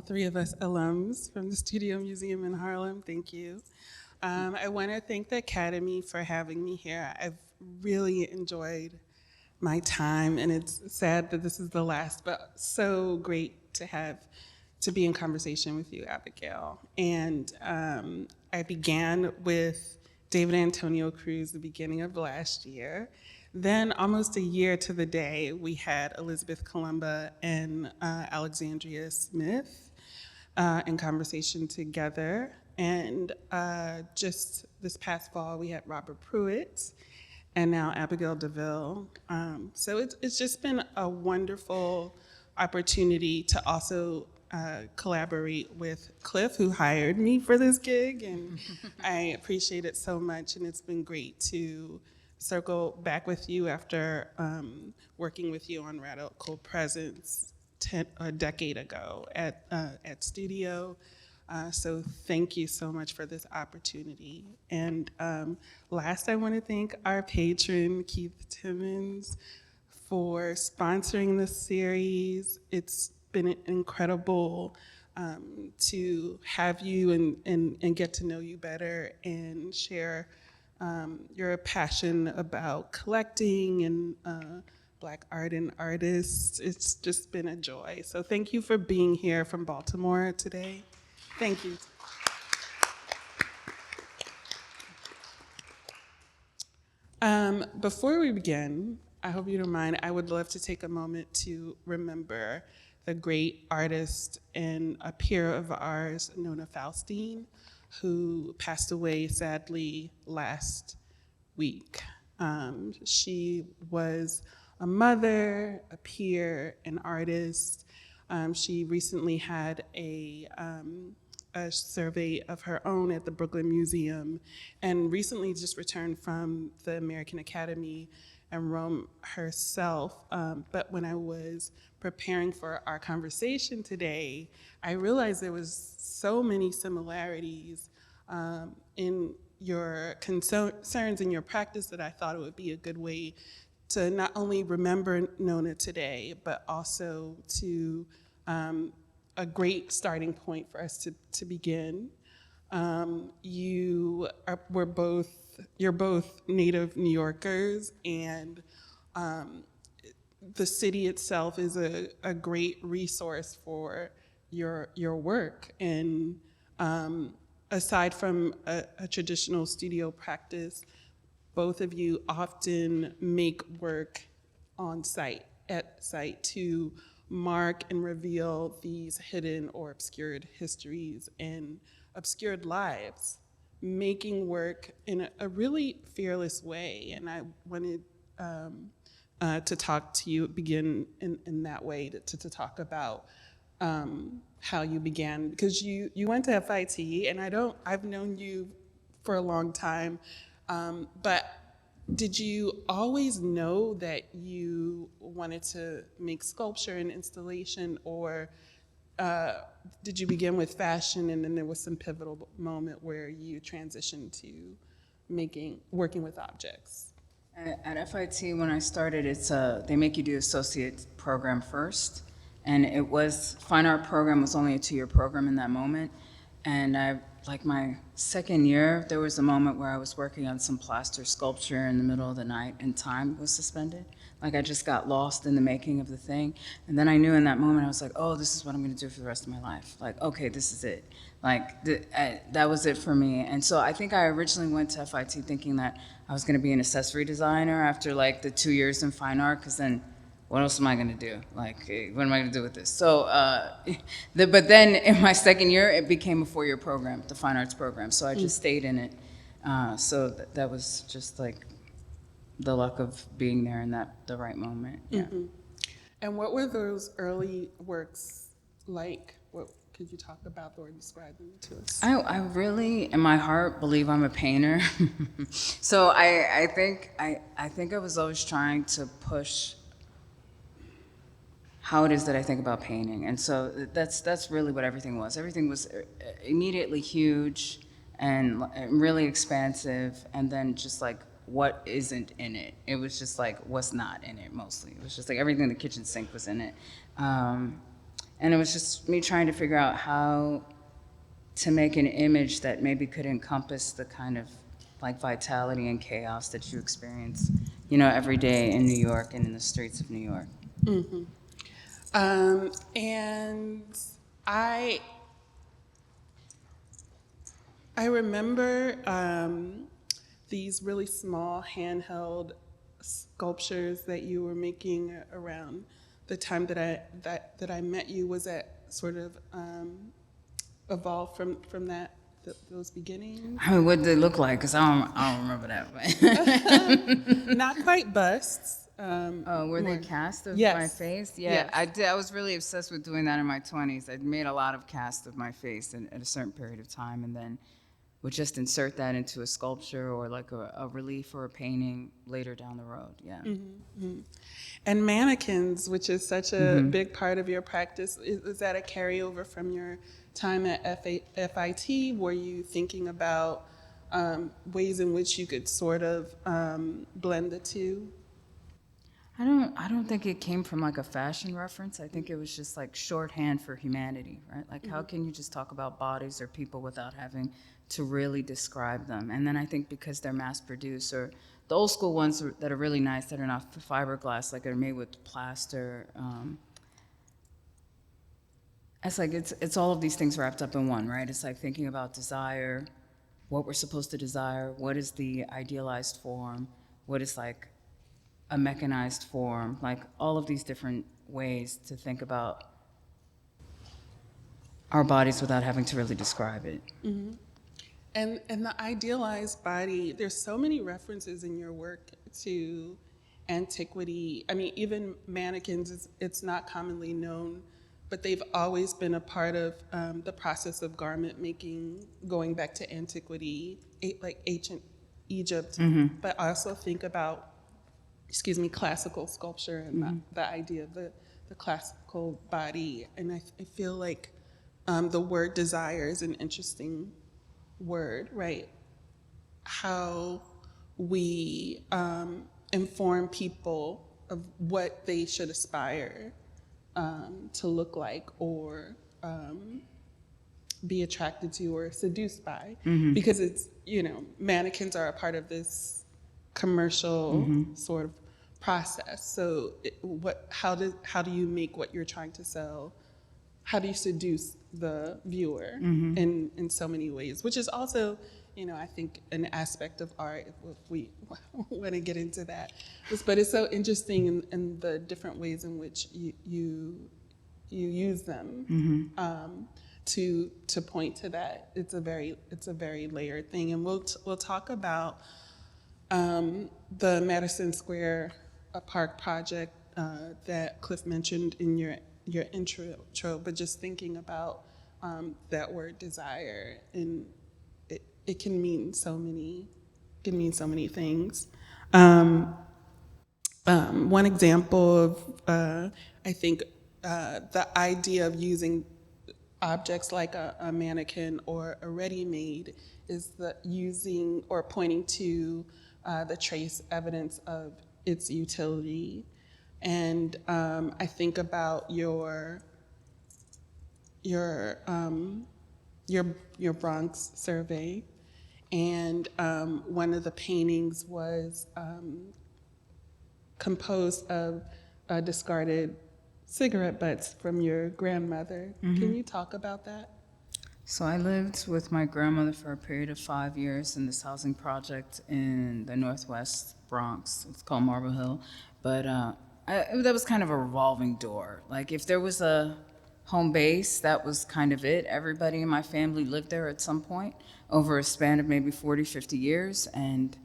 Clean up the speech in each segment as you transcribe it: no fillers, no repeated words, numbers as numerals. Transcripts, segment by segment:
three of us alums from the Studio Museum in Harlem. Thank you. I want to thank the Academy for having me here. I've really enjoyed my time, and it's sad that this is the last, but so great to be in conversation with you, Abigail. And I began with David Antonio Cruz the beginning of last year. Then, almost a year to the day, we had Elizabeth Columba and Alexandria Smith in conversation together. And just this past fall, we had Robert Pruitt and now Abigail DeVille. So it's just been a wonderful opportunity to also collaborate with Cliff, who hired me for this gig, and I appreciate it so much, and it's been great to circle back with you after working with you on Radical Presence a decade ago at Studio. So thank you so much for this opportunity. And last, I want to thank our patron, Keith Timmons, for sponsoring this series. It's been incredible to have you and get to know you better and share your passion about collecting and Black art and artists. It's just been a joy. So thank you for being here from Baltimore today. Thank you. Before we begin, I hope you don't mind, I would love to take a moment to remember the great artist and a peer of ours, Nona Faustine, who passed away sadly last week. She was a mother, a peer, an artist. She recently had a survey of her own at the Brooklyn Museum, and recently just returned from the American Academy in Rome herself. But when I was preparing for our conversation today, I realized there was so many similarities in your concerns and your practice that I thought it would be a good way to not only remember Nona today, but also to a great starting point for us to begin. You're both native New Yorkers, and the city itself is a great resource for your work. And aside from a traditional studio practice, both of you often make work on site, at site, to mark and reveal these hidden or obscured histories and obscured lives, making work in a really fearless way. And I wanted to talk to you, begin in that way, to talk about how you began, because you went to FIT, and I've known you for a long time, but did you always know that you wanted to make sculpture and installation, or did you begin with fashion and then there was some pivotal moment where you transitioned to working with objects? At FIT, when I started, they make you do associate program first, and fine art program was only a 2-year program in that moment, and like my second year, there was a moment where I was working on some plaster sculpture in the middle of the night, and time was suspended. Like, I just got lost in the making of the thing. And then I knew in that moment, I was like, oh, this is what I'm gonna do for the rest of my life. Like, okay, this is it. Like, that was it for me. And so I think I originally went to FIT thinking that I was gonna be an accessory designer after like the 2 years in fine art, because then what else am I gonna do? Like, what am I gonna do with this? So, but then in my second year, it became a 4-year program, the fine arts program. So I just stayed in it. So that was just like the luck of being there in the right moment. Yeah. Mm-hmm. And what were those early works like? What could you talk about or describe them to us? I really, in my heart, believe I'm a painter. So I think I was always trying to push how it is that I think about painting. And so that's really what everything was. Everything was immediately huge and really expansive, and then just like what isn't in it. It was just like what's not in it mostly. It was just like everything in the kitchen sink was in it. And it was just me trying to figure out how to make an image that maybe could encompass the kind of like vitality and chaos that you experience, every day in New York and in the streets of New York. And I remember these really small handheld sculptures that you were making around the time that I met you. Was that sort of evolved from those beginnings? I mean, what did they look like? Because I don't remember that. Not quite busts. Were they cast of Yes. my face? Yeah, Yes. I did. I was really obsessed with doing that in my 20s. I made a lot of casts of my face at a certain period of time, and then would just insert that into a sculpture or like a relief or a painting later down the road. Yeah. And mannequins, which is such a big part of your practice, is that a carryover from your time at FIT? Were you thinking about ways in which you could sort of blend the two? I don't think it came from like a fashion reference. I think it was just like shorthand for humanity, right? Like how can you just talk about bodies or people without having to really describe them? And then I think because they're mass produced, or the old school ones that are really nice that are not fiberglass, like they're made with plaster. It's like it's all of these things wrapped up in one, right? It's like thinking about desire, what we're supposed to desire, what is the idealized form, what is like a mechanized form, like all of these different ways to think about our bodies without having to really describe it. And the idealized body, there's so many references in your work to antiquity. I mean, even mannequins, it's not commonly known, but they've always been a part of the process of garment making, going back to antiquity, like ancient Egypt. But I also think about, classical sculpture and the idea of the classical body. And I feel like the word desire is an interesting word, right? How we inform people of what they should aspire to look like or be attracted to or seduced by. Because it's, mannequins are a part of this commercial sort of process. So how do you make what you're trying to sell? How do you seduce the viewer in so many ways, which is also, I think an aspect of art, if we want to get into that. But it's so interesting in the different ways in which you use them to point to that. It's a very layered thing, and we'll talk about the Madison Square Park project that Cliff mentioned in your intro, but just thinking about that word desire, and it can mean so many things. One example of I think the idea of using objects like a mannequin or a ready-made is using or pointing to the trace evidence of its utility. And I think about your Bronx survey, and one of the paintings was composed of discarded cigarette butts from your grandmother. Can you talk about that? So I lived with my grandmother for a period of 5 years in this housing project in the Northwest Bronx. It's called Marble Hill. But that was kind of a revolving door. Like if there was a home base, that was kind of it. Everybody in my family lived there at some point over a span of maybe 40, 50 years. And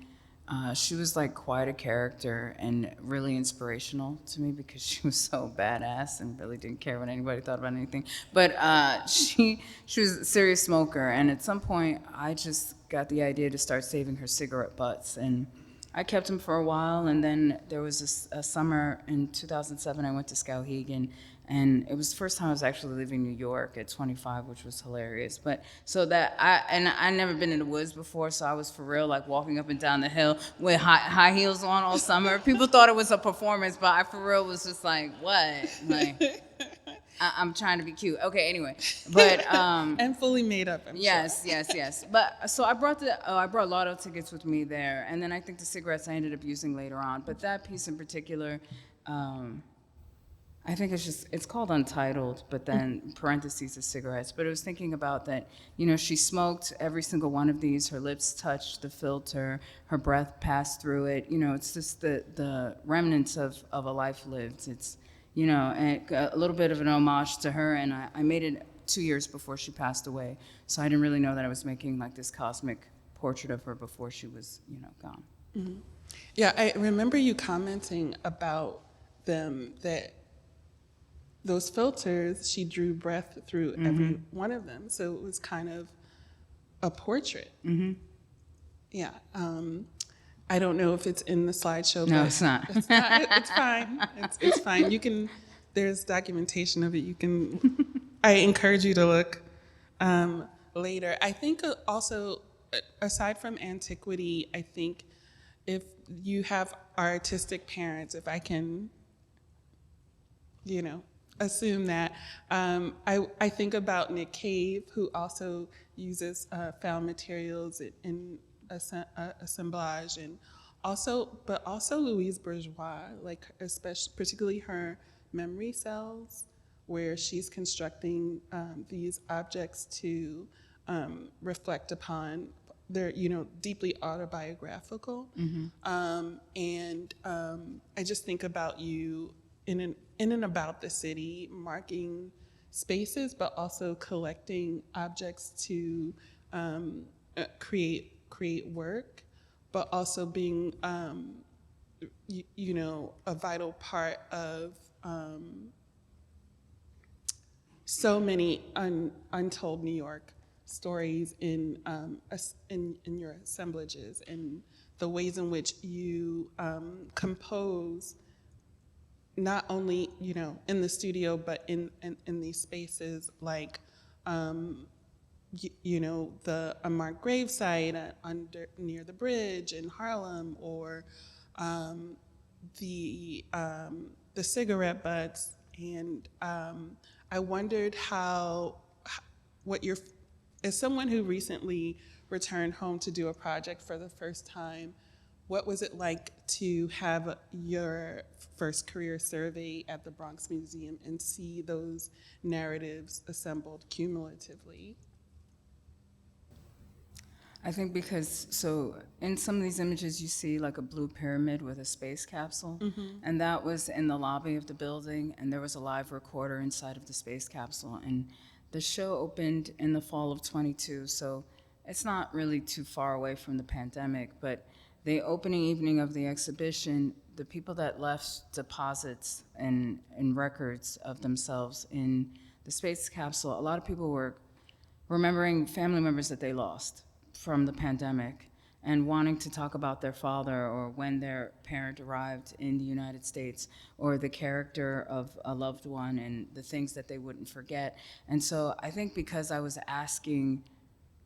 she was like quite a character and really inspirational to me because she was so badass and really didn't care what anybody thought about anything. But she was a serious smoker, and at some point I just got the idea to start saving her cigarette butts, and I kept them for a while. And then there was a summer in 2007 I went to Skowhegan, and it was the first time I was actually leaving New York at 25, which was hilarious. But so that I'd never been in the woods before, so I was for real like walking up and down the hill with high heels on all summer. People thought it was a performance, but I for real was just like, what? Like, I'm trying to be cute. Okay, anyway, but and fully made up. I'm yes, sure. yes. But so I brought lotto tickets with me there, and then I think the cigarettes I ended up using later on. But that piece in particular, I think it's called Untitled, but then parentheses is cigarettes. But it was thinking about that, she smoked every single one of these. Her lips touched the filter. Her breath passed through it. It's just the remnants of a life lived. It's, and a little bit of an homage to her. And I made it 2 years before she passed away. So I didn't really know that I was making like this cosmic portrait of her before she was, gone. Mm-hmm. Yeah, I remember you commenting about them, that those filters, she drew breath through every one of them. So it was kind of a portrait. Mm-hmm. Yeah. I don't know if it's in the slideshow. No, but it's not. It's not. It's fine. It's fine. There's documentation of it. I encourage you to look later. I think also, aside from antiquity, I think if you have artistic parents, if I can, assume that. I think about Nick Cave, who also uses found materials in assemblage, and but also Louise Bourgeois, like particularly her memory cells, where she's constructing these objects to reflect upon. They're deeply autobiographical, and I just think about you in and about the city, marking spaces, but also collecting objects to create work, but also being a vital part of so many untold New York stories in your assemblages, and the ways in which you compose, not only in the studio, but in these spaces like the unmarked gravesite near the bridge in Harlem, or the cigarette butts. And I wondered as someone who recently returned home to do a project for the first time, what was it like to have your first career survey at the Bronx Museum and see those narratives assembled cumulatively? I think so in some of these images you see like a blue pyramid with a space capsule, and that was in the lobby of the building, and there was a live recorder inside of the space capsule, and the show opened in the fall of 22, so it's not really too far away from the pandemic, but the opening evening of the exhibition, the people that left deposits and records of themselves in the space capsule, a lot of people were remembering family members that they lost from the pandemic and wanting to talk about their father, or when their parent arrived in the United States, or the character of a loved one and the things that they wouldn't forget. And so I think because I was asking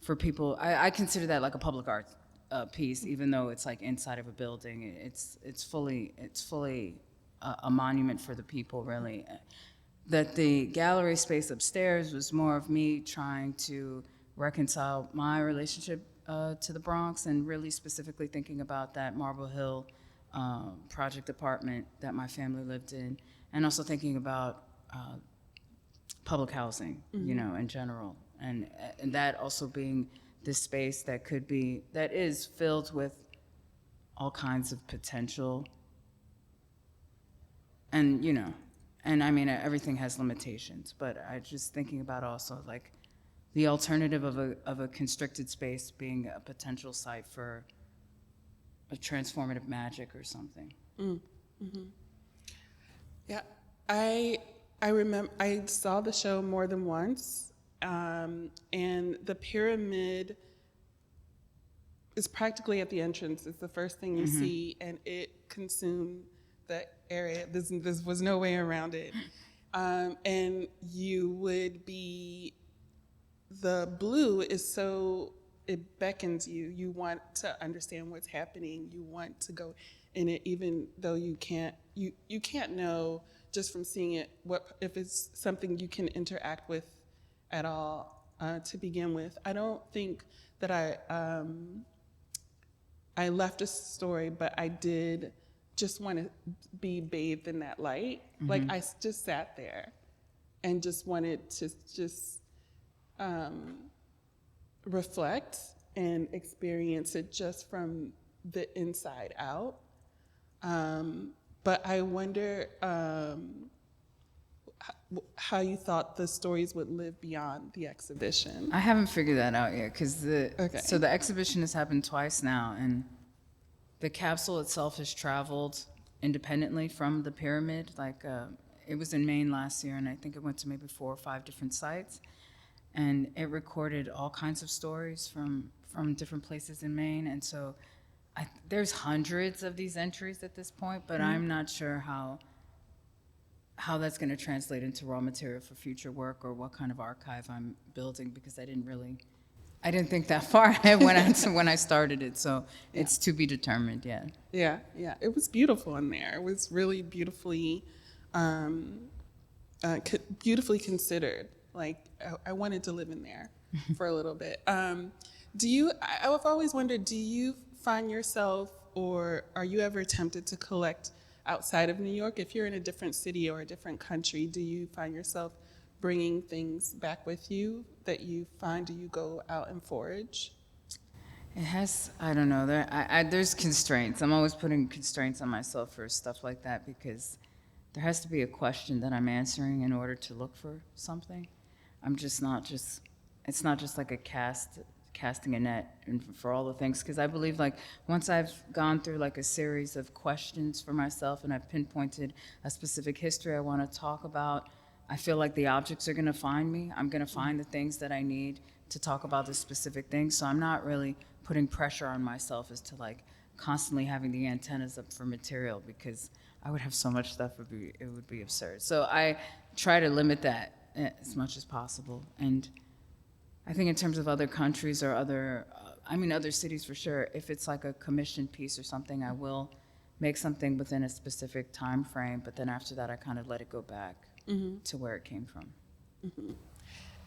for people, I consider that like a public art piece, even though it's like inside of a building. It's fully a monument for the people, really. That the gallery space upstairs was more of me trying to reconcile my relationship to the Bronx, and really specifically thinking about that Marble Hill project apartment that my family lived in, and also thinking about public housing, in general, and that also being this space that is filled with all kinds of potential, and and I mean everything has limitations, but I just thinking about also like the alternative of a constricted space being a potential site for a transformative magic or something. Mm-hmm. Yeah, I remember I saw the show more than once, and the pyramid is practically at the entrance. It's the first thing you see, and it consumed the area. This was no way around it, and you would be. The blue is so, it beckons you. You want to understand what's happening. You want to go in it, even though you can't know just from seeing it, what if it's something you can interact with at all to begin with. I don't think that I left a story, but I did just want to be bathed in that light. Like I just sat there and just wanted to just reflect and experience it just from the inside out. But I wonder how you thought the stories would live beyond the exhibition. I haven't figured that out yet, because Okay. so the exhibition has happened twice now, and the capsule itself has traveled independently from the pyramid. Like it was in Maine last year, and I think it went to maybe 4 or 5 different sites, and it recorded all kinds of stories from different places in Maine. And so there's hundreds of these entries at this point, but I'm not sure how that's going to translate into raw material for future work, or what kind of archive I'm building, because I didn't think that far ahead when I started it. So it's to be determined. Yeah. It was beautiful in there. It was really beautifully considered. Like I wanted to live in there for a little bit. I've always wondered, do you find yourself, or are you ever tempted to collect outside of New York? If you're in a different city or a different country, do you find yourself bringing things back with you that you find? Do you go out and forage? It has, I don't know, there's constraints. I'm always putting constraints on myself for stuff like that, because there has to be a question that I'm answering in order to look for something. It's not just like casting a net and for all the things, because I believe, like, once I've gone through like a series of questions for myself and I've pinpointed a specific history I want to talk about, I feel like the objects are going to find me. I'm going to find the things that I need to talk about this specific thing. So I'm not really putting pressure on myself as to like constantly having the antennas up for material, because I would have so much stuff, it would be absurd. So I try to limit that as much as possible. And I think in terms of other countries or other cities for sure, if it's like a commissioned piece or something, I will make something within a specific time frame, but then after that I kind of let it go back to where it came from.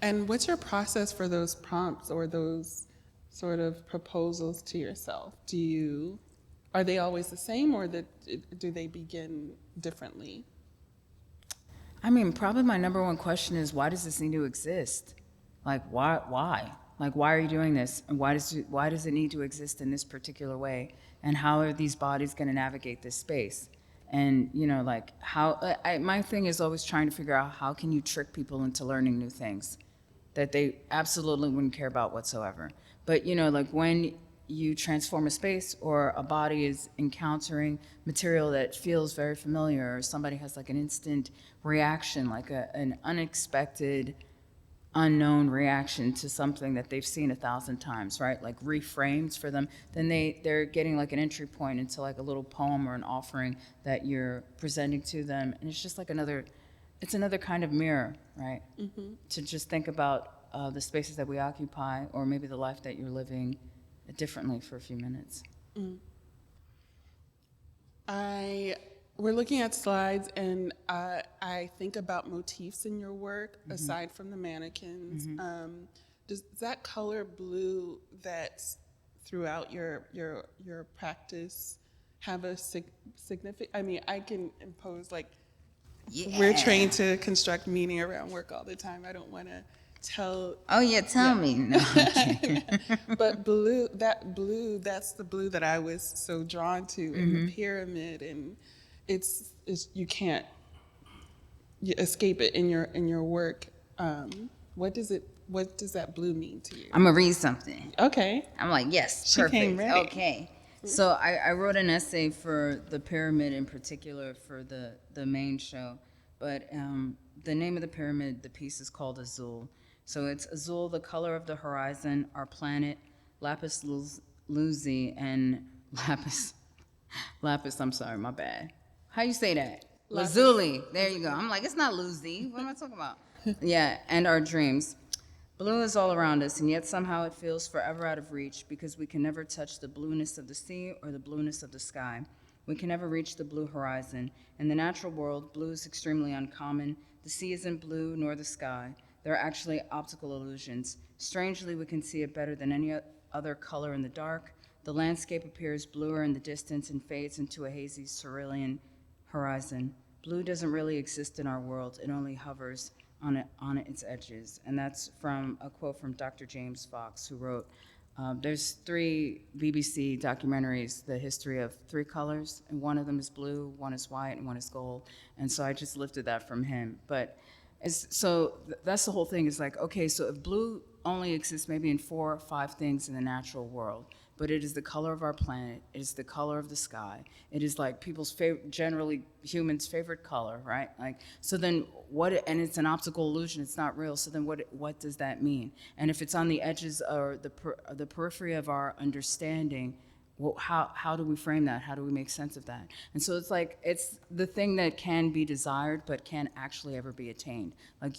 And what's your process for those prompts or those sort of proposals to yourself? Are they always the same, or do they begin differently? I mean, probably my number one question is, why does this need to exist? Like, why? Like, why are you doing this? And why does it need to exist in this particular way? And how are these bodies going to navigate this space? And, like, my thing is always trying to figure out, how can you trick people into learning new things that they absolutely wouldn't care about whatsoever? But, like, when you transform a space, or a body is encountering material that feels very familiar, or somebody has like an instant reaction, like an unexpected, unknown reaction to something that they've seen 1,000 times, right? Like reframes for them, then they're getting like an entry point into like a little poem or an offering that you're presenting to them. And it's just like another kind of mirror, right? To just think about the spaces that we occupy, or maybe the life that you're living differently for a few minutes. We're looking at slides, and I think about motifs in your work aside from the mannequins. Does that color blue that's throughout your practice have a significant? I mean, I can impose like, we're trained to construct meaning around work all the time. I don't want to tell. Oh yeah, tell me. No. But that's the blue that I was so drawn to in the pyramid, and it's you can't escape it in your work. What does that blue mean to you? I'm gonna read something. Okay. I'm like, yes, She perfect. came ready. Okay. So I wrote an essay for the pyramid, in particular for the main show, but the name of the pyramid, the piece is called Azul. So it's Azul, the color of the horizon, our planet, lapis lazuli, and lapis. I'm sorry, my bad. How you say that? Lazuli. There you go. I'm like, it's not Lucy. What am I talking about? Yeah, and our dreams. Blue is all around us, and yet somehow it feels forever out of reach, because we can never touch the blueness of the sea or the blueness of the sky. We can never reach the blue horizon. In the natural world, blue is extremely uncommon. The sea isn't blue, nor the sky. They're actually optical illusions. Strangely, we can see it better than any other color in the dark. The landscape appears bluer in the distance and fades into a hazy cerulean horizon. Blue doesn't really exist in our world. It only hovers on its edges. And that's from a quote from Dr. James Fox, who wrote, there's 3 BBC documentaries, the history of 3 colors, and one of them is blue, one is white, and one is gold. And so I just lifted that from him. But that's the whole thing. Is like, okay, so if blue only exists maybe in 4 or 5 things in the natural world, but it is the color of our planet, it is the color of the sky, it is like people's generally humans' favorite color, right? Like, so then what, and it's an optical illusion, it's not real, so then what does that mean? And if it's on the edges or the periphery of our understanding, well, how do we frame that? How do we make sense of that? And so it's like, it's the thing that can be desired but can't actually ever be attained. Like,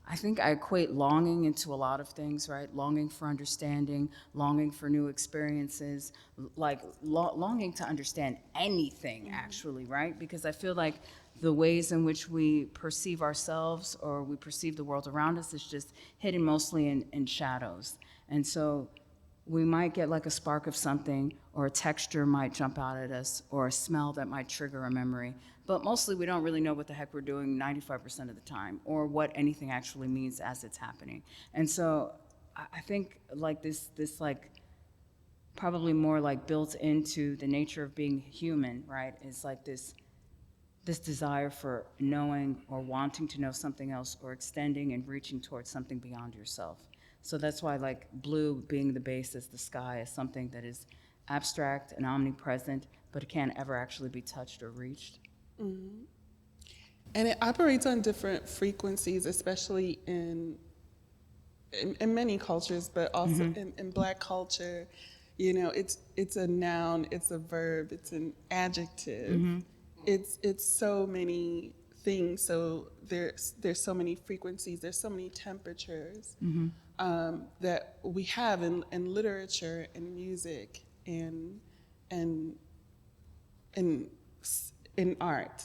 I think I equate longing into a lot of things, right? Longing for understanding, longing for new experiences, like longing to understand anything, actually, right? Because I feel like the ways in which we perceive ourselves or we perceive the world around us is just hidden mostly in shadows. And so we might get like a spark of something, or a texture might jump out at us, or a smell that might trigger a memory. But mostly we don't really know what the heck we're doing 95% of the time, or what anything actually means as it's happening. And so I think like this like probably more like built into the nature of being human, right, is like this desire for knowing or wanting to know something else, or extending and reaching towards something beyond yourself. So that's why like blue being the basis, the sky, is something that is abstract and omnipresent, but it can't ever actually be touched or reached. Mm-hmm. And it operates on different frequencies, especially in many cultures, but also in Black culture. You know, it's a noun, it's a verb, it's an adjective. It's so many things. So there's so many frequencies, there's so many temperatures that we have in literature and music and in art.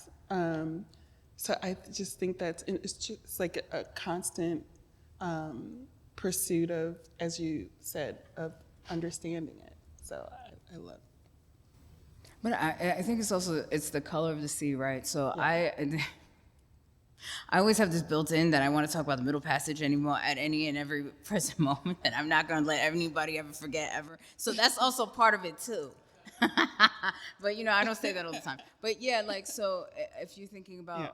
So I just think it's just like a constant pursuit of, as you said, of understanding it. So I love it. But I think it's the color of the sea, right? So yeah. I always have this built in that I want to talk about the Middle Passage anymore at any and every present moment, and I'm not going to let anybody ever forget ever. So that's also part of it too. But you know, I don't say that all the time. But yeah, like, so if you're thinking about. Yeah.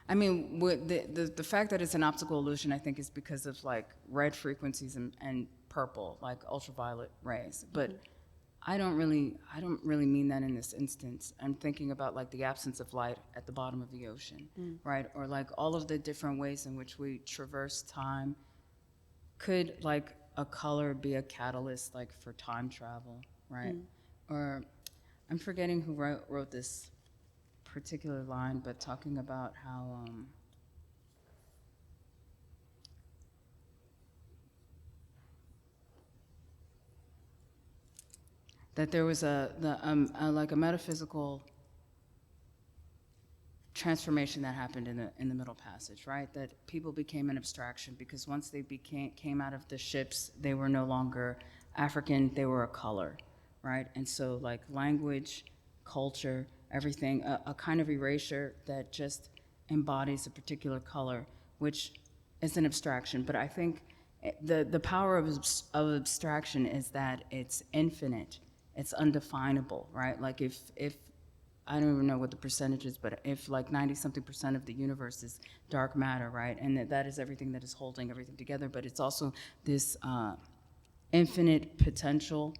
I mean, the fact that it's an optical illusion, I think, is because of like red frequencies and purple, like ultraviolet rays. But I don't really mean that in this instance. I'm thinking about like the absence of light at the bottom of the ocean, right? Or like all of the different ways in which we traverse time. Could like a color be a catalyst like for time travel, right? Or I'm forgetting who wrote this particular line, but talking about how that there was like a metaphysical transformation that happened in the Middle Passage, right? That people became an abstraction because once they came out of the ships, they were no longer African, they were a color, right? And so like language, culture, everything, a kind of erasure that just embodies a particular color, which is an abstraction. But I think the power of abstraction is that it's infinite, it's undefinable, right? Like if I don't even know what the percentage is, but if like 90-something% of the universe is dark matter, right? And that is everything that is holding everything together, but it's also this infinite potential,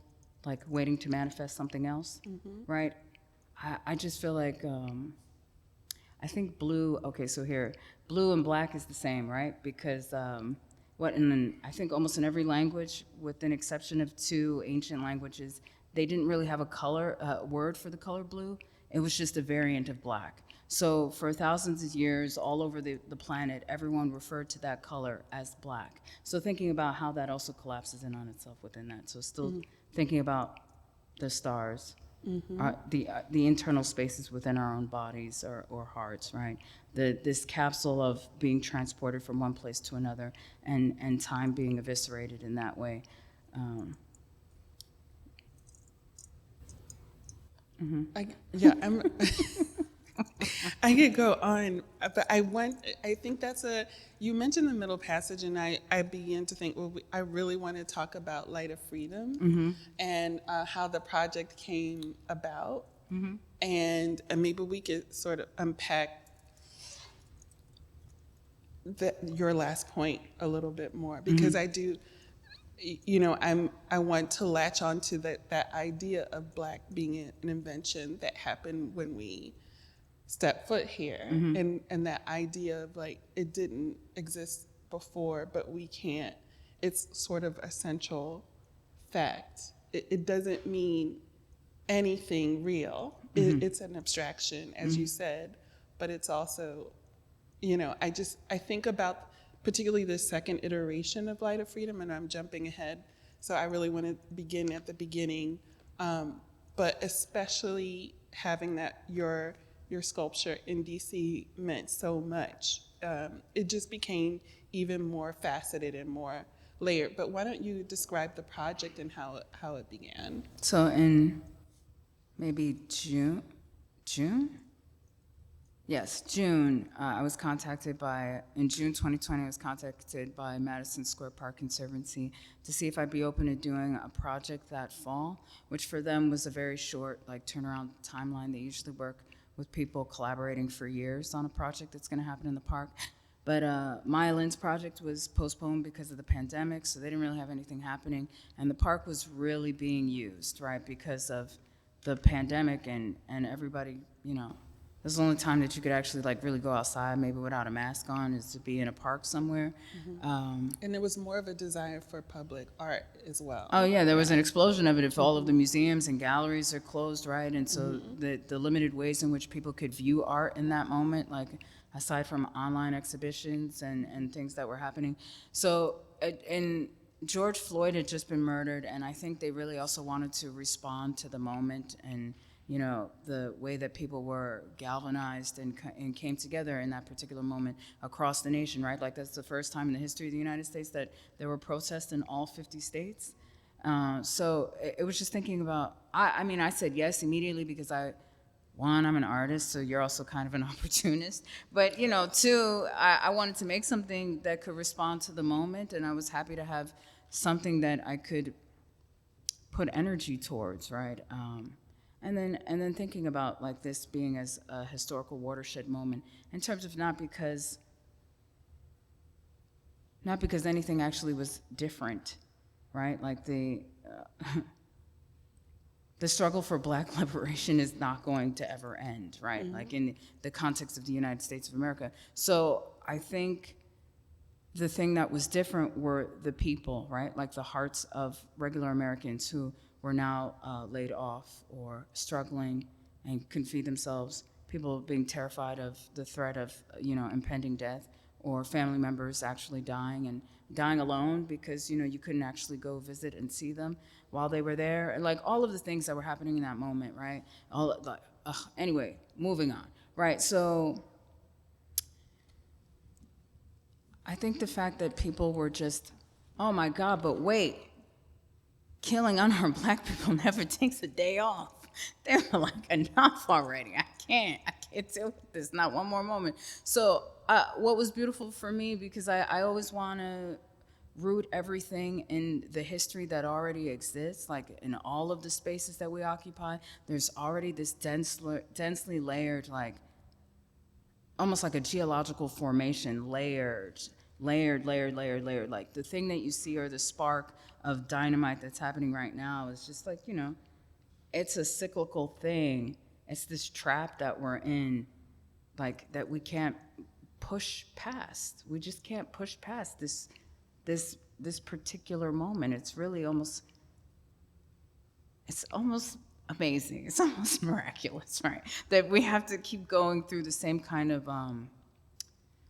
like waiting to manifest something else, right? I just feel like, I think blue, okay, so here, blue and black is the same, right? Because I think almost in every language, with an exception of 2 ancient languages, they didn't really have a color word for the color blue. It was just a variant of black. So for thousands of years, all over the planet, everyone referred to that color as black. So thinking about how that also collapses in on itself within that. So still thinking about the stars, the internal spaces within our own bodies or hearts, right? This capsule of being transported from one place to another, and time being eviscerated in that way. I'm I could go on, but I think you mentioned the middle passage, and I began to think, well, I really want to talk about Light of Freedom and how the project came about. And maybe we could sort of unpack your last point a little bit more, because I do, I want to latch on to that idea of black being an invention that happened when we step foot here, and that idea of like it didn't exist before, but we can't. It's sort of essential fact. It doesn't mean anything real. It's an abstraction, as you said, but it's also, I think about particularly the second iteration of Light of Freedom, and I'm jumping ahead, so I really want to begin at the beginning, but especially having that your sculpture in DC meant so much. It just became even more faceted and more layered. But why don't you describe the project and how it began? So in maybe June? Yes, June. In June 2020, I was contacted by Madison Square Park Conservancy to see if I'd be open to doing a project that fall, which for them was a very short turnaround timeline. They usually work with people collaborating for years on a project that's going to happen in the park. But Maya Lynn's project was postponed because of the pandemic, so they didn't really have anything happening. And the park was really being used, right, because of the pandemic and everybody, this is the only time that you could actually really go outside, maybe without a mask on, is to be in a park somewhere. And there was more of a desire for public art as well. Oh yeah, there was an explosion of it. If all of the museums and galleries are closed, right? And so the limited ways in which people could view art in that moment, aside from online exhibitions and things that were happening. So, and George Floyd had just been murdered, and I think they really also wanted to respond to the moment and the way that people were galvanized and came together in that particular moment across the nation, right? That's the first time in the history of the United States that there were protests in all 50 states. So it was just thinking about, I said yes immediately because I'm an artist, so you're also kind of an opportunist. But, two, I wanted to make something that could respond to the moment, and I was happy to have something that I could put energy towards, right? And then thinking about this being as a historical watershed moment in terms of not because anything actually was different, right? The struggle for black liberation is not going to ever end, right? In the context of the United States of America. So I think the thing that was different were the people, right? The hearts of regular Americans who were now laid off or struggling and couldn't feed themselves, people being terrified of the threat of impending death, or family members actually dying and dying alone because you couldn't actually go visit and see them while they were there, and all of the things that were happening in that moment, right? Anyway, moving on, right? So I think the fact that people were just, oh my God, but wait, killing unarmed black people never takes a day off. They were enough already. I can't deal with this, not one more moment. So what was beautiful for me, because I always want to root everything in the history that already exists, in all of the spaces that we occupy, there's already this densely layered, almost like a geological formation, layered. The thing that you see, or the spark of dynamite that's happening right now, is just it's a cyclical thing. It's this trap that we're in, that we can't push past. We just can't push past this particular moment. It's really almost amazing. It's almost miraculous, right? That we have to keep going through the same kind of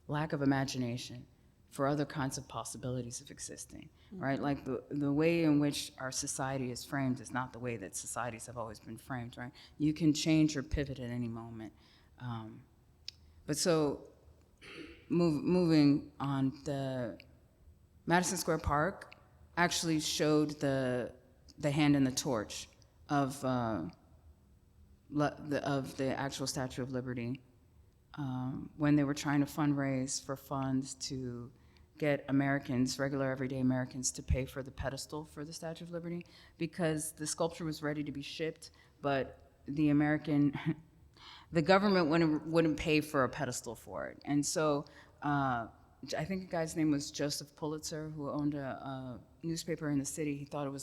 lack of imagination for other kinds of possibilities of existing, right? Like the way in which our society is framed is not the way that societies have always been framed, right? You can change or pivot at any moment. But so moving on, the Madison Square Park actually showed the hand and the torch of the actual Statue of Liberty when they were trying to fundraise for funds to get Americans, regular everyday Americans, to pay for the pedestal for the Statue of Liberty, because the sculpture was ready to be shipped, but the government wouldn't pay for a pedestal for it. And so I think the guy's name was Joseph Pulitzer, who owned a newspaper in the city. He thought it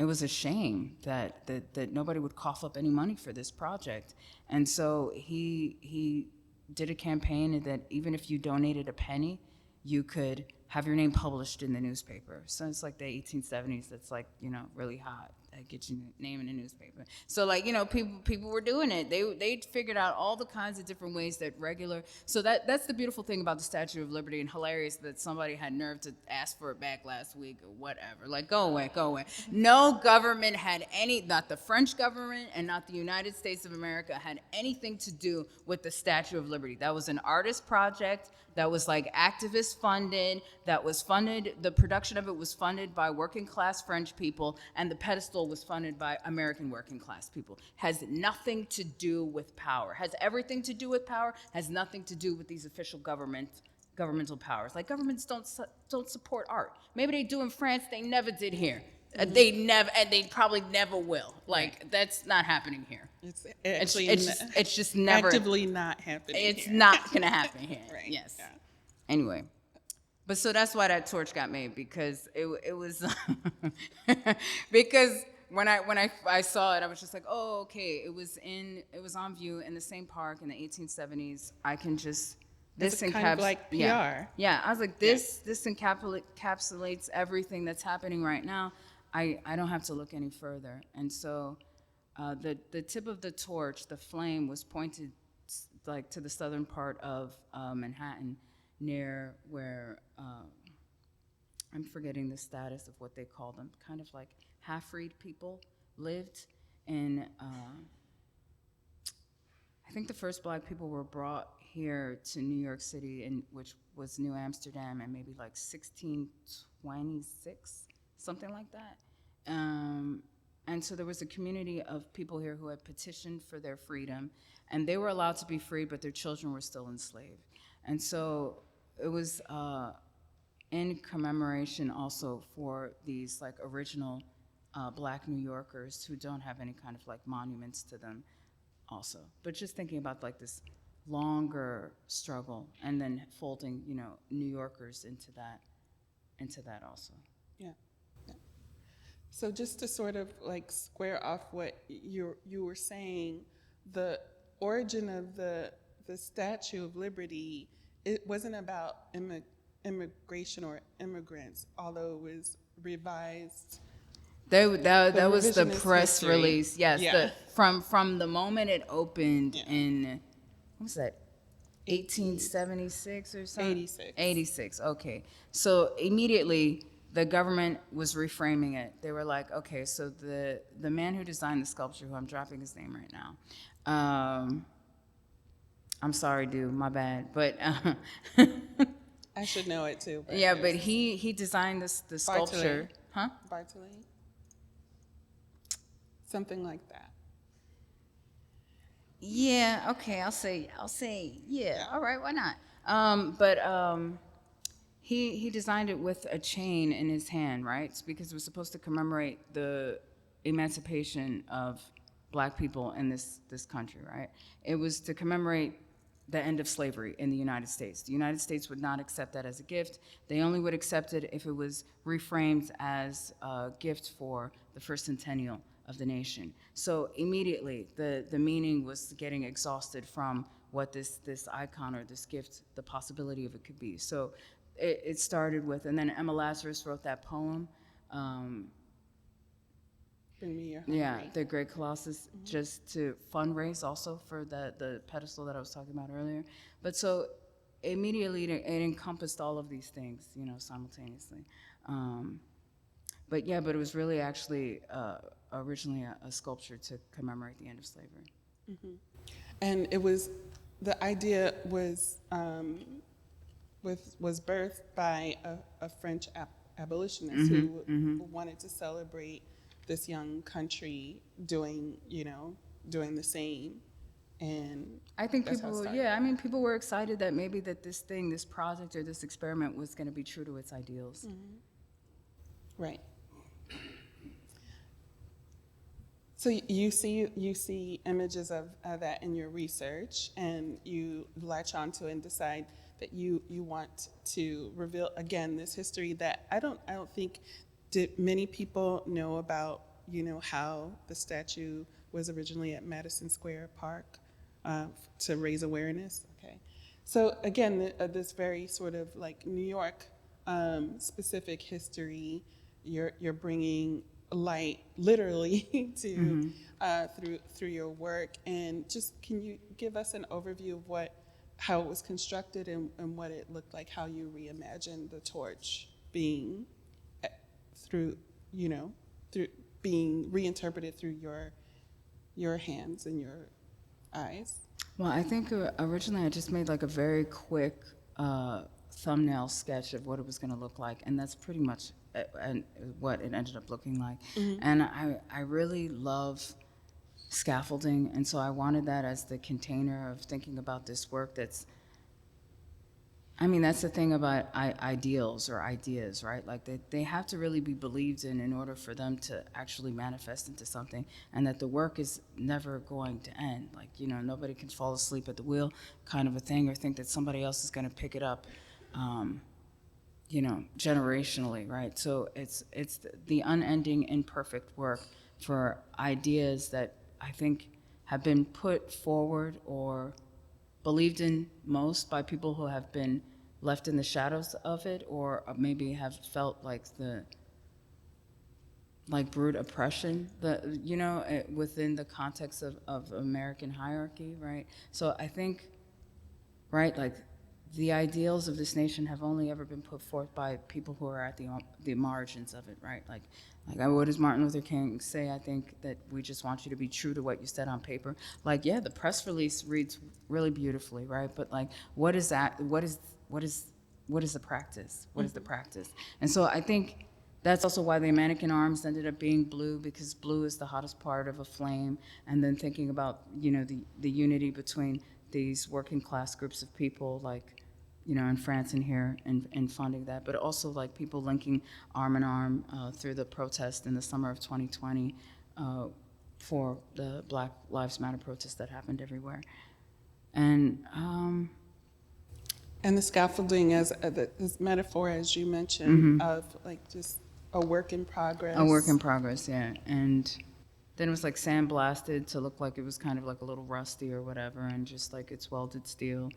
was a shame that nobody would cough up any money for this project. And so he did a campaign that even if you donated a penny, you could have your name published in the newspaper. So it's like the 1870s, that's like, really hot. That gets your name in the newspaper. So people were doing it. They figured out all the kinds of different ways that so that's the beautiful thing about the Statue of Liberty, and hilarious that somebody had nerve to ask for it back last week or whatever. Like, go away. No government had not the French government and not the United States of America had anything to do with the Statue of Liberty. That was an artist project that was activist funded, the production of it was funded by working class French people, and the pedestal was funded by American working class people. Has nothing to do with power. Has everything to do with power, has nothing to do with these official governmental powers. Like, governments don't support art. Maybe they do in France, they never did here. They never, and they probably never will. That's not happening here. It's just never actively not happening. It's not gonna happen here. Right. Yes. Yeah. Anyway, but so that's why that torch got made, because it was because when I saw it, I was just like, oh, okay. It was on view in the same park in the 1870s. I can just. This kind of like PR. Yeah, I was like, this encapsulates everything that's happening right now. I don't have to look any further. And so the tip of the torch, the flame, was pointed to the southern part of Manhattan, near where I'm forgetting the status of what they call them, kind of like half-breed people lived. And I think the first black people were brought here to New York City, which was New Amsterdam, in maybe 1626, something like that. And so there was a community of people here who had petitioned for their freedom, and they were allowed to be free, but their children were still enslaved. And so it was in commemoration also for these original black New Yorkers who don't have any kind of monuments to them also. But just thinking about this longer struggle, and then folding New Yorkers into that also. Yeah. So just to sort of square off what you were saying, the origin of the Statue of Liberty, it wasn't about immigration or immigrants, although it was revised. That was the press history. release. Yes, Yeah. From the moment it opened in, what was that, 1876 or something? 86. 86, okay. So immediately the government was reframing it. They were like, okay, so the man who designed the sculpture, who I'm dropping his name right now, I'm sorry, dude, my bad, but I should know it too. yeah, but he designed the sculpture. Huh? Bartley? Something like that. Yeah, okay, I'll say, yeah, all right, why not? He designed it with a chain in his hand, right? It's because it was supposed to commemorate the emancipation of black people in this country, right? It was to commemorate the end of slavery in the United States. The United States would not accept that as a gift. They only would accept it if it was reframed as a gift for the first centennial of the nation. So immediately, the meaning was getting exhausted from what this icon or this gift, the possibility of it could be. So it started with, and then Emma Lazarus wrote that poem. Bring me your hungry. Yeah, the Great Colossus, just to fundraise also for the pedestal that I was talking about earlier. But so immediately it encompassed all of these things, simultaneously. But yeah, but it was really actually originally a sculpture to commemorate the end of slavery. And it was, the idea was birthed by a French abolitionist who wanted to celebrate this young country doing the same. And I think that's how it people, started. yeah, I mean, people were excited that maybe that this thing, this project or this experiment was going to be true to its ideals. Right. So you see images of that in your research, and you latch onto it and decide that you want to reveal again this history that I don't think did many people know about. How the statue was originally at Madison Square Park to raise awareness. Okay, so again, this very sort of like New York specific history, you're bringing light literally to through your work. And just, can you give us an overview of how it was constructed and what it looked like, how you reimagined the torch being through being reinterpreted through your hands and your eyes? Well, I think originally I just made like a very quick thumbnail sketch of what it was going to look like, and that's pretty much what it ended up looking like. And I really love scaffolding, and so I wanted that as the container of thinking about this work that's, I mean, that's the thing about ideals or ideas, right? Like they have to really be believed in order for them to actually manifest into something, and that the work is never going to end. Like, nobody can fall asleep at the wheel kind of a thing, or think that somebody else is going to pick it up, generationally, right? So it's the unending imperfect work for ideas that I think have been put forward or believed in most by people who have been left in the shadows of it, or maybe have felt like brute oppression, within the context of American hierarchy, right? So I think, right, like the ideals of this nation have only ever been put forth by people who are at the margins of it, right? Like what does Martin Luther King say? I think that we just want you to be true to what you said on paper. Like, yeah, the press release reads really beautifully, right? But like, what is that? What is the practice? What is the practice? And so I think that's also why the mannequin arms ended up being blue, because blue is the hottest part of a flame. And then thinking about, the unity between these working class groups of people, like, in France and here, and funding that, but also like people linking arm in arm through the protest in the summer of 2020 for the Black Lives Matter protests that happened everywhere. And the scaffolding as this metaphor, as you mentioned, of like just a work in progress. A work in progress, yeah. And then it was like sandblasted to look like it was kind of like a little rusty or whatever, and just like it's welded steel.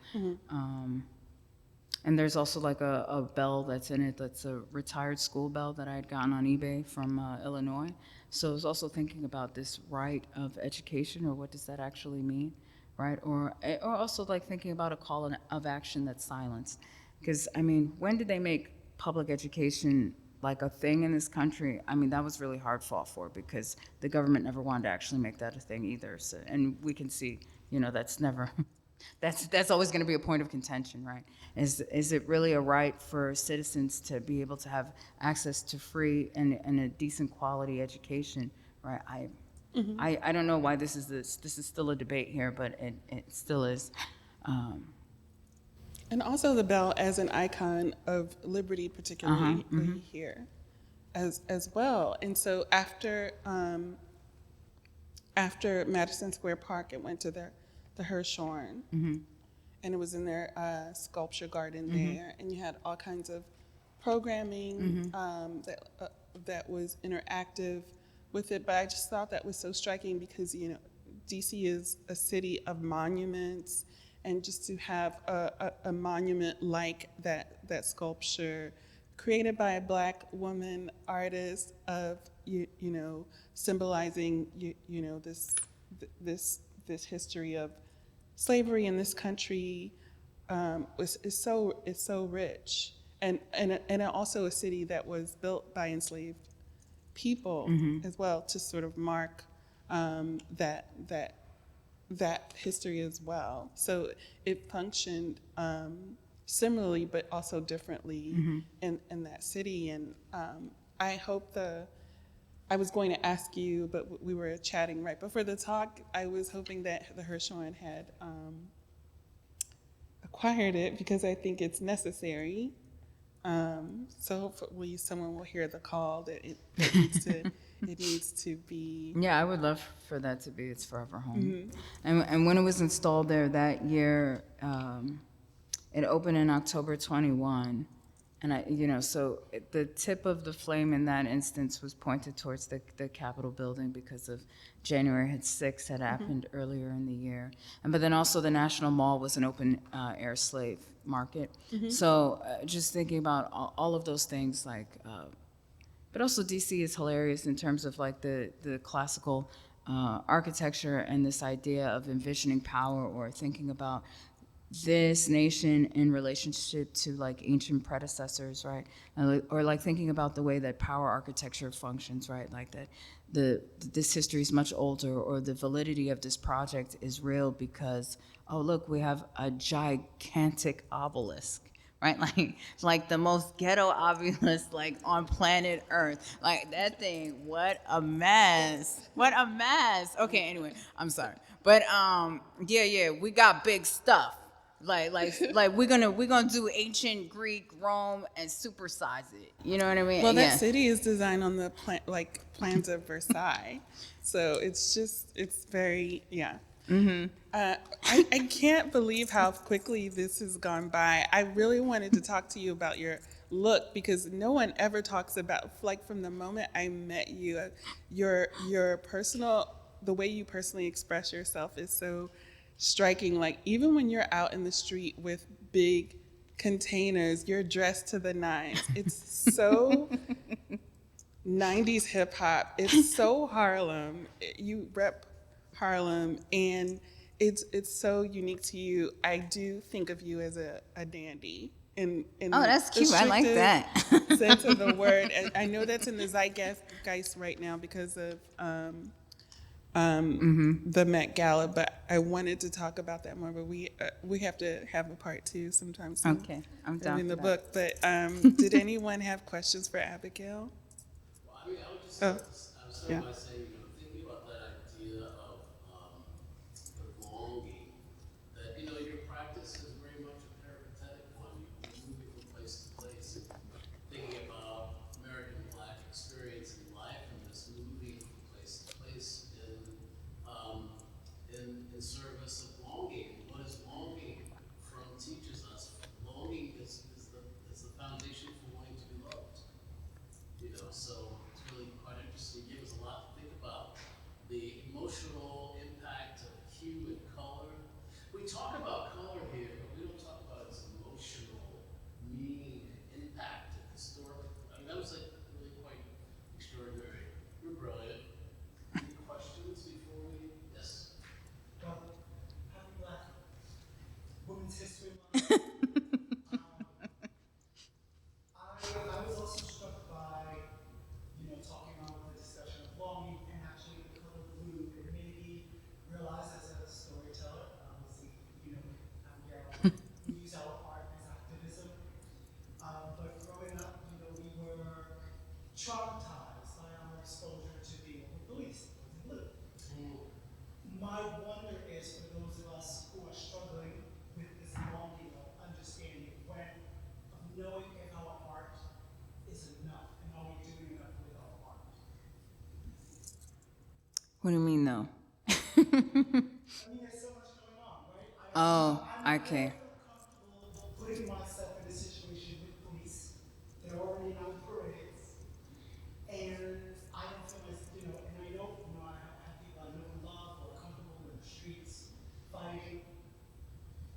And there's also like a bell that's in it that's a retired school bell that I had gotten on eBay from Illinois. So I was also thinking about this right of education, or what does that actually mean, right? Or also like thinking about a call of action that's silence. Because, I mean, when did they make public education like a thing in this country? I mean, that was really hard fought for, because the government never wanted to actually make that a thing either. So, and we can see, that's never... That's always going to be a point of contention, right? Is it really a right for citizens to be able to have access to free and a decent quality education, right? I don't know why this is still a debate here, but it still is. And also the bell as an icon of liberty, particularly here, as well. And so after Madison Square Park, it went to the Hirshhorn, and it was in their sculpture garden there, and you had all kinds of programming that was interactive with it. But I just thought that was so striking, because DC is a city of monuments, and just to have a monument like that sculpture created by a black woman artist of you know symbolizing you know this history of slavery in this country is so rich and also a city that was built by enslaved people as well to sort of mark that history as well. So it functioned similarly, but also differently in that city. And I hope I was going to ask you, but we were chatting right before the talk. I was hoping that the Hirshhorn had acquired it because I think it's necessary. So hopefully someone will hear the call that it needs to it needs to be. Yeah, I would love for that to be its forever home. And when it was installed there that year, it opened in October 21. And so the tip of the flame in that instance was pointed towards the Capitol building because of January 6th had happened earlier in the year. But then also the National Mall was an open air slave market. So just thinking about all of those things, like, but also DC is hilarious in terms of like the classical architecture and this idea of envisioning power or thinking about this nation in relationship to like ancient predecessors, right? Or like thinking about the way that power architecture functions, right? Like that this history is much older, or the validity of this project is real because, oh look, we have a gigantic obelisk, right? Like the most ghetto obelisk like on planet Earth. Like that thing, what a mess. What a mess. Okay, anyway, I'm sorry. But yeah, we got big stuff. Like we're gonna do ancient Greek, Rome, and supersize it. You know what I mean? Well, that Yeah. city is designed on the plans of Versailles, so it's very yeah. I can't believe how quickly this has gone by. I really wanted to talk to you about your look because no one ever talks about, like, from the moment I met you, your personal, the way you personally express yourself is so striking. Like, even when you're out in the street with big containers, you're dressed to the nines. It's so 90s hip hop. It's so Harlem. You rep Harlem, and it's so unique to you. I do think of you as a dandy in Oh, that's the cute. I like that. sense of the word. And I know that's in the zeitgeist right now because of the Met Gala, but I wanted to talk about that more. But we have to have a part two sometime soon. Okay, I'm down in for the that. book. But did anyone have questions for Abigail? Well, I mean, I would just Oh, I would start yeah. by saying, thinking about that idea of belonging, that, your practice is very much a peripatetic one. You're moving from place to place, and thinking about American Black experience in life and just moving from place to place in service of longing. What is longing from teaches us? Longing is the foundation for wanting to be loved. So it's really quite interesting. It gives us a lot to think about. The emotional impact of hue and color. We talk about color here, but we don't talk about its emotional meaning and impact and historic. I mean, that was like really quite extraordinary. You're brilliant. Any questions before we? Yes. Well, happy Black Women's History Month. I was also struck by, talking on the discussion of longing and actually the color blue. It made me realize as a storyteller, obviously, Abigail, we use our art as activism. But growing up, we were traumatized by our exposure to being over-policed with blue. My wonder is for those of us who are struggling with this longing of understanding of knowing if our art is enough, and are we doing enough with our art? What do you mean, though? I mean, there's so much going on, right? Oh, I okay. don't feel comfortable putting myself in a situation with police. They're already on parades, and I don't feel and I know, I have people I know and love who are comfortable in the streets fighting.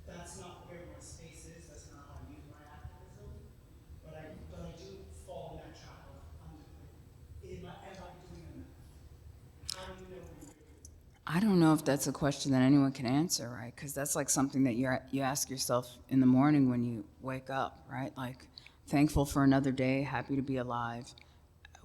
That's not where my space is. That's not how I use my activism. But I do I don't know if that's a question that anyone can answer, right? Because that's like something that you ask yourself in the morning when you wake up, right? Like, thankful for another day, happy to be alive.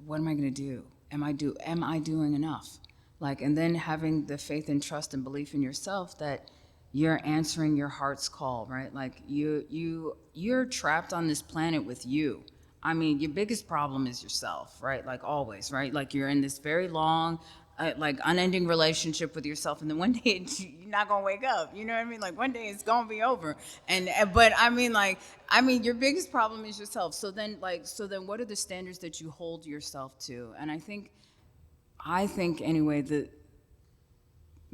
What am I going to do? Am I doing enough? Like, and then having the faith and trust and belief in yourself that you're answering your heart's call, right? Like you're trapped on this planet with you. I mean, your biggest problem is yourself, right? Like always, right? Like you're in this very long, like unending relationship with yourself, and then one day you're not gonna wake up. You know what I mean? Like one day it's gonna be over. But I mean, your biggest problem is yourself. So then, what are the standards that you hold yourself to? And I think anyway that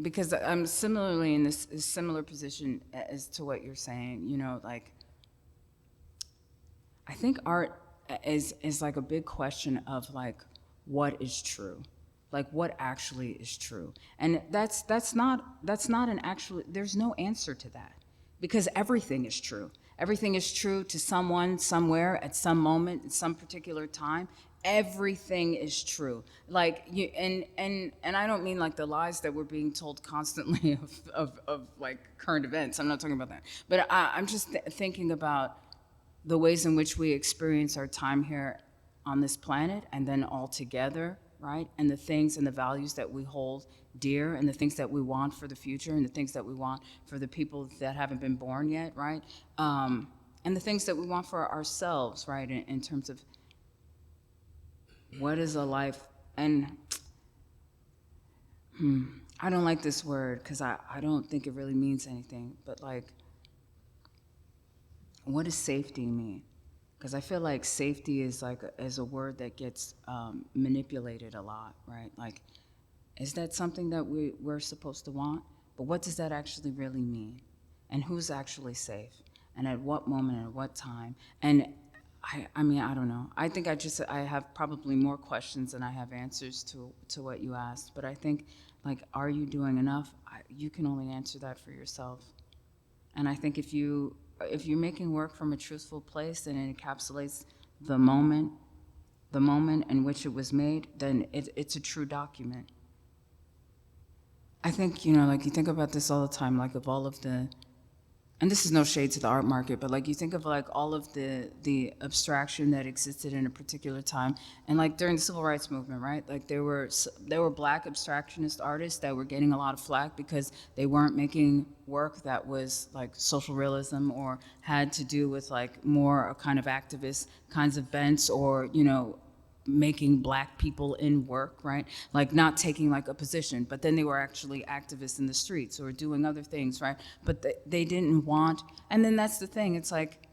because I'm similarly in this similar position as to what you're saying. You know, like I think art is like a big question of like what is true, like what actually is true, and that's not an actual. There's no answer to that because everything is true. Everything is true to someone, somewhere, at some moment, at some particular time. Everything is true. Like you, and I don't mean like the lies that we're being told constantly of like current events. I'm not talking about that. But I'm just thinking about the ways in which we experience our time here on this planet and then all together, right? And the things and the values that we hold dear and the things that we want for the future and the things that we want for the people that haven't been born yet, right? And the things that we want for ourselves, right? In terms of what is a life, and I don't like this word because I don't think it really means anything, but like, what does safety mean? Because I feel like safety is like is a word that gets manipulated a lot, right? Like, is that something that we're supposed to want? But what does that actually really mean? And who's actually safe? And at what moment and at what time? And I mean, I don't know. I think I have probably more questions than I have answers to what you asked. But I think, like, are you doing enough? You can only answer that for yourself. And I think if you're making work from a truthful place and it encapsulates the moment in which it was made, then it's a true document. I think, like you think about this all the time, like of all of the, and this is no shade to the art market, but like you think of like all of the abstraction that existed in a particular time, and like during the civil rights movement, right? Like there were Black abstractionist artists that were getting a lot of flack because they weren't making work that was like social realism or had to do with like more kind of activist kinds of bents or making Black people in work, right? Like not taking like a position, but then they were actually activists in the streets or doing other things, right? But they didn't want, and then that's the thing, it's like,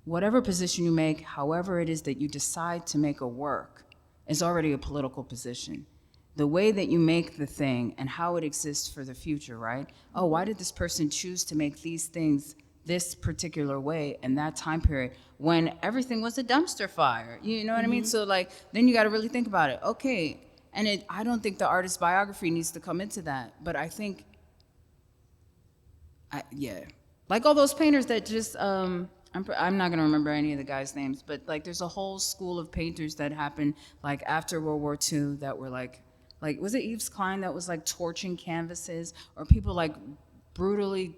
whatever position you make, however it is that you decide to make a work, is already a political position. The way that you make the thing and how it exists for the future, right? Oh, why did this person choose to make these things this particular way in that time period when everything was a dumpster fire? You know what I mean? So like, then you got to really think about it. Okay, and I don't think the artist's biography needs to come into that, but I think, like all those painters that just, I'm not gonna remember any of the guys' names, but like there's a whole school of painters that happened like after World War II that were like was it Yves Klein that was like torching canvases, or people like brutally,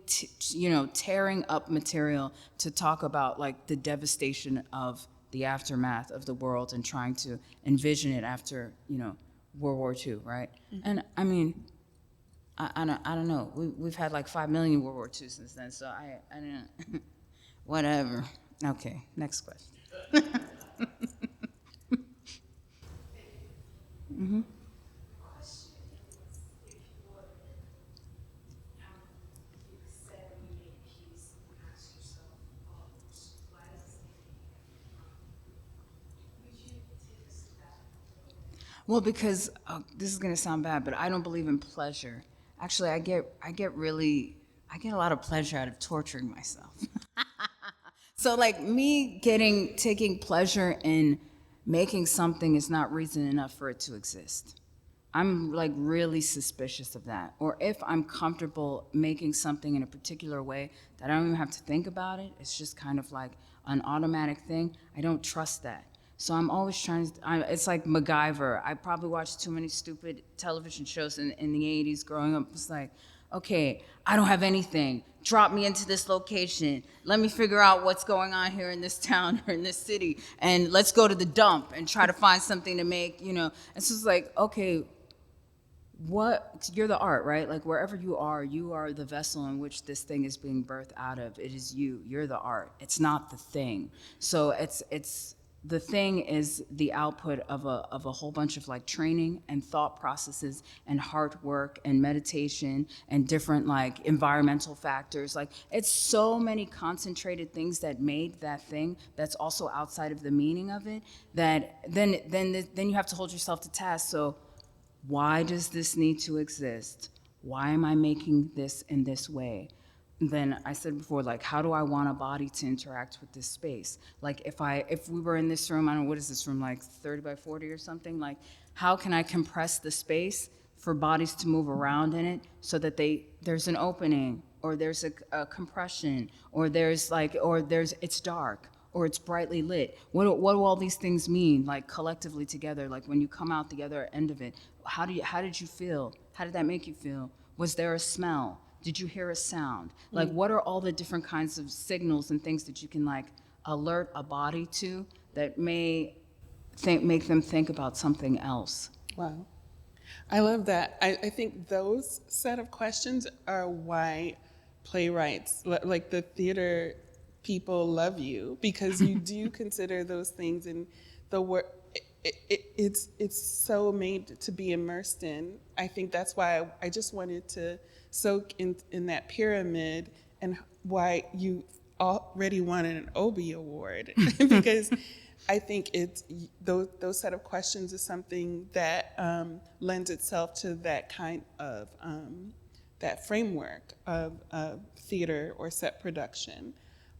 tearing up material to talk about like the devastation of the aftermath of the world and trying to envision it after, World War II, right? Mm-hmm. And I mean, I don't know. We've had like 5 million World War II since then, so I don't. Whatever. Okay, next question. Mm-hmm. Well, because this is gonna sound bad, but I don't believe in pleasure. Actually, I get a lot of pleasure out of torturing myself. So like taking pleasure in making something is not reason enough for it to exist. I'm like really suspicious of that. Or if I'm comfortable making something in a particular way that I don't even have to think about it, it's just kind of like an automatic thing, I don't trust that. So I'm always trying to, it's like MacGyver. I probably watched too many stupid television shows in the 80s growing up. It's like, okay, I don't have anything. Drop me into this location. Let me figure out what's going on here in this town or in this city. And let's go to the dump and try to find something to make, you know. And so it's like, okay, you're the art, right? Like wherever you are the vessel in which this thing is being birthed out of. It is you're the art. It's not the thing. So it's the thing is the output of a whole bunch of like training and thought processes and hard work and meditation and different like environmental factors. Like it's so many concentrated things that made that thing that's also outside of the meaning of it, that then you have to hold yourself to task. So why does this need to exist? Why am I making this in this way? Then I said before, like, how do I want a body to interact with this space? Like, if we were in this room, I don't know, what is this room, like 30 by 40 or something? Like, how can I compress the space for bodies to move around in it so that there's an opening, or there's a compression, or it's dark, or it's brightly lit? What do all these things mean, like collectively together? Like when you come out the other end of it, how did you feel? How did that make you feel? Was there a smell? Did you hear a sound? Like what are all the different kinds of signals and things that you can like alert a body to that may make them think about something else? Wow. I love that. I think those set of questions are why playwrights, like the theater people, love you, because you do consider those things, and the work, it's so made to be immersed in. I think that's why I just wanted to soak in that pyramid, and why you already won an Obie award because I think it's those set of questions is something that lends itself to that kind of that framework of theater or set production.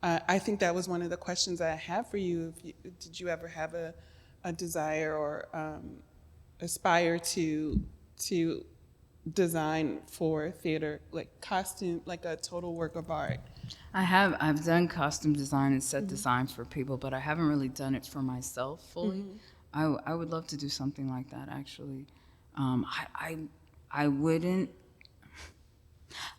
I think that was one of the questions I have for you. Did you ever have a desire or aspire to design for theater, like costume, like a total work of art? I've done costume design and set design for people, but I haven't really done it for myself fully. I would love to do something like that, actually. I wouldn't.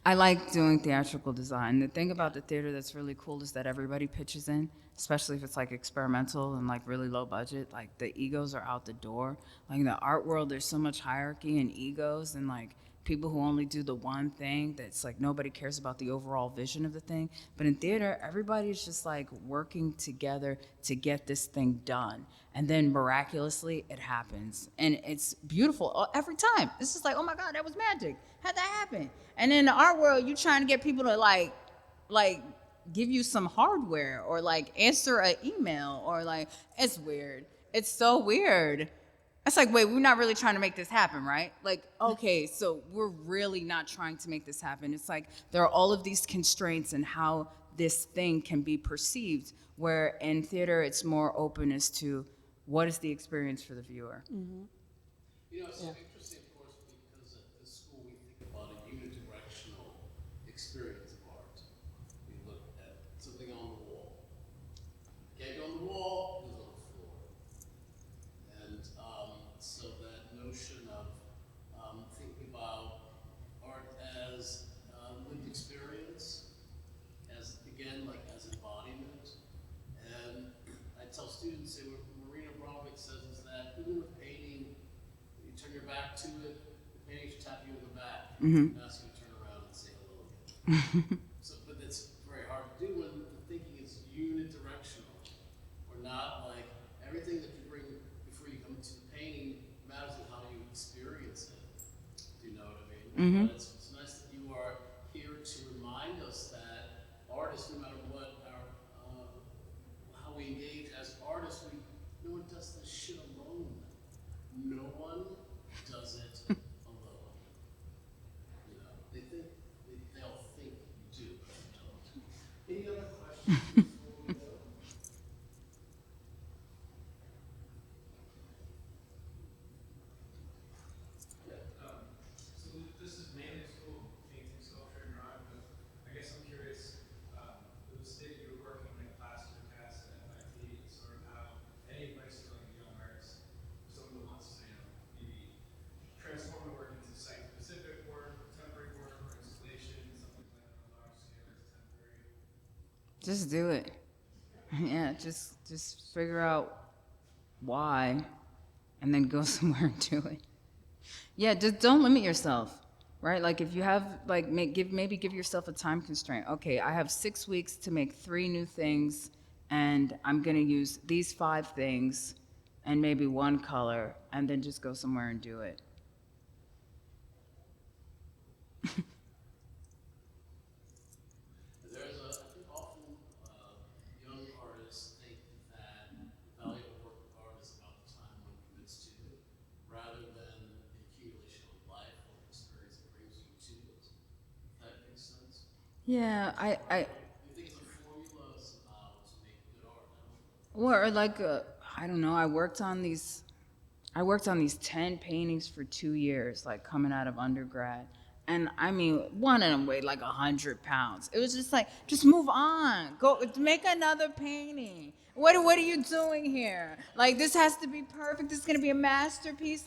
I like doing theatrical design. The thing about the theater that's really cool is that everybody pitches in, especially if it's like experimental and like really low budget. Like the egos are out the door. Like in the art world, there's so much hierarchy and egos and like people who only do the one thing that's like nobody cares about the overall vision of the thing. But in theater, everybody's just like working together to get this thing done. And then miraculously, it happens. And it's beautiful every time. It's just like, oh my God, that was magic. How'd that happen? And in the art world, you're trying to get people to like give you some hardware or like answer an email or like, it's weird. It's so weird. It's like, wait, we're not really trying to make this happen, right? Like, okay, so we're really not trying to make this happen. It's like there are all of these constraints and how this thing can be perceived, where in theater it's more open as to what is the experience for the viewer. You know, it's so interesting, of course, because at this school we think about a unidirectional experience of art. We look at something on the wall. Can't go on the wall, goes on the floor. And so that notion of thinking about art as lived experience, as again, like as embodiment. And I tell students, say what Marina Bromwich says is that even with painting, you turn your back to it, the painting should tap you in the back and ask you to turn around and say hello again. So, but that's very hard to do when the thinking is unidirectional. We're not like everything that you bring before you come to the painting matters in how you experience it. Do you know what I mean? But it's nice that you are here to remind us that artists, no matter what our how we engage as artists, no one does this shit alone. No one does it alone. You know, they all think you do, but you don't. Any other questions before we go? So this is mainly school painting, sculpture, and drawing, but I guess I'm curious, it was stated you were working in a class or cast at MIT, sort of how any place to Just do it. Yeah, just figure out why, and then go somewhere and do it. Yeah, just don't limit yourself, right? Like if you have like maybe give yourself a time constraint. Okay, I have 6 weeks to make 3 new things, and I'm gonna use these 5 things, and maybe one color, and then just go somewhere and do it. I think often young artists think that the value of work of art is about the time one commits to it, rather than the accumulation of life or experience that brings you to it. If that makes sense. Yeah, You think it's a formula somehow to make good art. I don't know. or like I don't know. I worked on these 10 paintings for 2 years, like coming out of undergrad. And I mean, one of them weighed like 100 pounds. It was just like, just move on. Go make another painting. What are you doing here? Like, this has to be perfect. This is going to be a masterpiece.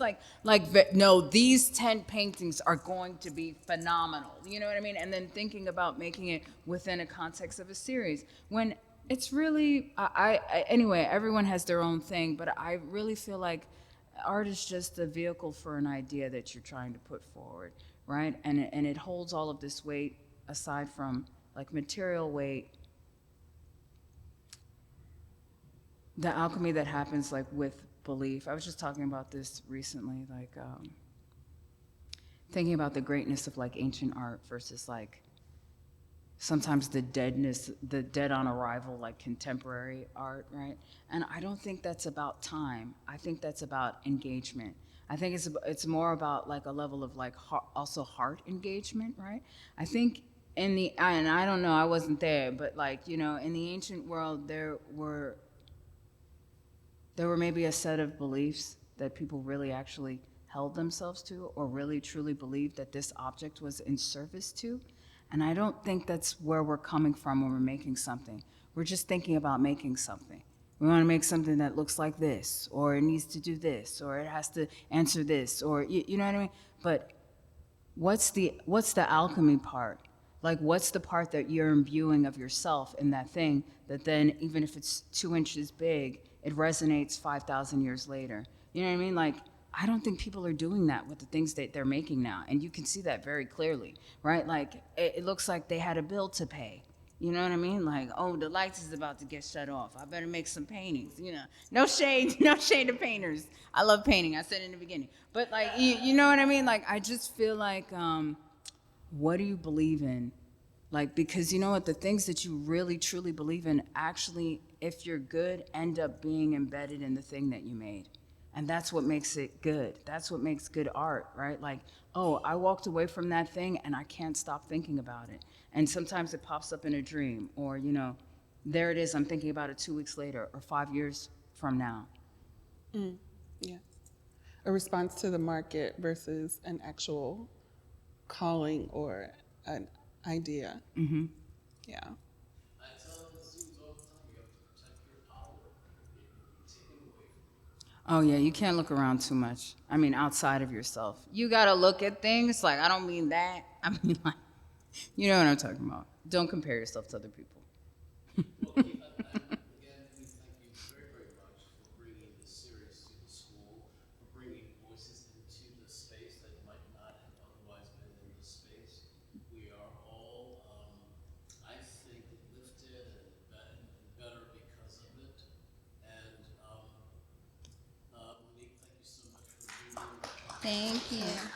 No, these 10 paintings are going to be phenomenal. You know what I mean? And then thinking about making it within a context of a series. When it's really, anyway, everyone has their own thing, but I really feel like art is just a vehicle for an idea that you're trying to put forward, right? And it holds all of this weight aside from like material weight, the alchemy that happens like with belief. I was just talking about this recently, like thinking about the greatness of like ancient art versus like sometimes the dead on arrival, like contemporary art, right? And I don't think that's about time. I think that's about engagement. I think it's more about like a level of like also heart engagement, right? I think and I don't know, I wasn't there, but like, you know, in the ancient world, there were maybe a set of beliefs that people really actually held themselves to or really truly believed that this object was in service to. And I don't think that's where we're coming from when we're making something. We're just thinking about making something. We want to make something that looks like this, or it needs to do this, or it has to answer this, or you know what I mean? But what's the alchemy part? Like, what's the part that you're imbuing of yourself in that thing that then, even if it's 2 inches big, it resonates 5,000 years later? You know what I mean? Like, I don't think people are doing that with the things that they're making now. And you can see that very clearly, right? Like, it looks like they had a bill to pay. You know what I mean? Like, oh, the lights is about to get shut off. I better make some paintings, you know. No shade, no shade to painters. I love painting. I said in the beginning. But, like, you know what I mean? Like, I just feel like, what do you believe in? Like, because you know what? The things that you really, truly believe in actually, if you're good, end up being embedded in the thing that you made. And that's what makes it good. That's what makes good art, right? Like, oh, I walked away from that thing and I can't stop thinking about it. And sometimes it pops up in a dream, or, you know, there it is, I'm thinking about it 2 weeks later or 5 years from now. Yeah. A response to the market versus an actual calling or an idea. Mm-hmm. Yeah. I tell the students all the time, you have to protect your power. It will be taken away from you. Oh, yeah, you can't look around too much. I mean, outside of yourself. You gotta look at things, like, I don't mean that. I mean, like, you know what I'm talking about. Don't compare yourself to other people. Well, Keith, again, we thank you very, very much for bringing this series to the school, for bringing voices into the space that might not have otherwise been in the space. We are all, I think, lifted and better because of it. And Monique, thank you so much for being here. Thank you.